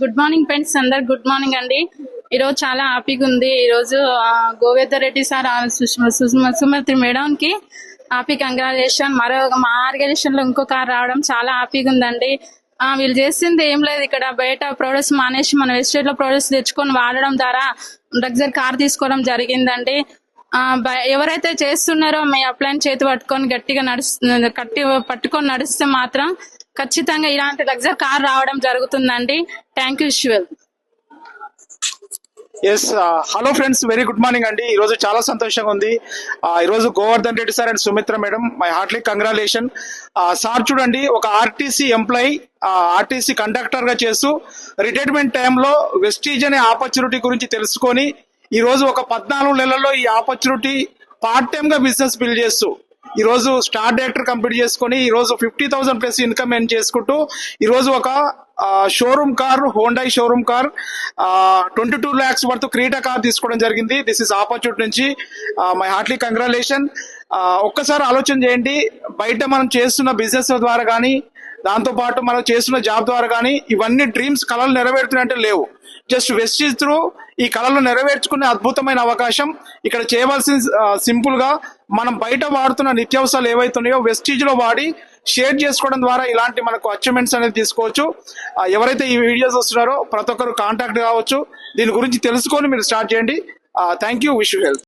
Good morning friends, అందరు good morning అండి. ఈరోజు చాలా హ్యాపీగా ఉంది. ఈరోజు గోవేందర్ రెడ్డి సార్ సుమతి మేడం కి హ్యాపీ కంగ్రాచులేషన్. మా ఆర్గనైజేషన్ లో ఇంకో కార్ రావడం చాలా హ్యాపీగా ఉందండి. వీళ్ళు చేసింది ఏం లేదు, ఇక్కడ బయట ప్రొడక్ట్స్ మానేసి మన వెస్టేజ్ లో ప్రొడక్ట్స్ తెచ్చుకొని వాడడం ద్వారా లగ్జరీ కార్ తీసుకోవడం జరిగిందండి. ఎవరైతే చేస్తున్నారో మీ అప్లైన్ చేతి పట్టుకొని గట్టిగా పట్టుకొని నడిస్తే మాత్రం ఖచ్చితంగా ఇలాంటి లగ్జరీ కార్ రావడం జరుగుతుందండి. Thank you visual. Yes, hello friends, very good morning అండి. ఈ రోజు చాలా సంతోషంగా ఉంది. ఈ రోజు Govardhan Reddy sir and Sumitra madam, my heartly congratulation. Sir చూడండి, ఒక ఆర్టీసీ ఎంప్లాయీ, ఆర్టీసీ కండక్టర్ గా చేస్తూ రిటైర్మెంట్ టైంలో వెస్టీజ్ అనే ఆపర్చునిటీ గురించి తెలుసుకొని ఈ రోజు ఒక 14 నెలల్లో ఈ ఆపర్చునిటీ పార్ట్ టైమ్ గా బిజినెస్ బిల్డ్ చేస్తూ ఈ రోజు స్టార్ డైరెక్టర్ కంప్లీట్ చేసుకుని ఈ రోజు 50,000 ప్లస్ ఇన్కమ్ ఎర్న్ చేసుకుంటూ ఈ రోజు ఒక showroom car, Honda showroom car 22 lakhs worth Creta car తీసుకోవడం జరిగింది. దిస్ ఇస్ ఆపర్చునిటీ నుంచి మై హార్ట్లీ కంగ్రాచులేషన్. ఒక్కసారి ఆలోచన చేయండి, బయట మనం చేస్తున్న బిజినెస్ ద్వారా కానీ దాంతో పాటు మనం చేస్తున్న జాబ్ ద్వారా కానీ ఇవన్నీ డ్రీమ్స్, కళలు నెరవేరుతున్నాయంటే లేవు. జస్ట్ వెస్టీజ్ త్రూ ఈ కళలు నెరవేర్చుకునే అద్భుతమైన అవకాశం. ఇక్కడ చేయవలసిన సింపుల్ గా మనం బయట వాడుతున్న నిత్యావసరాలు ఏవైతున్నాయో వెస్టీజ్ లో వాడి షేర్ చేసుకోవడం ద్వారా ఇలాంటి మనకు అచీవ్మెంట్స్ అనేది తీసుకోవచ్చు. ఎవరైతే ఈ వీడియోస్ వస్తున్నారో ప్రతి ఒక్కరు కాంటాక్ట్ కావచ్చు. దీని గురించి తెలుసుకొని మీరు స్టార్ట్ చేయండి. Thank you, wish you health.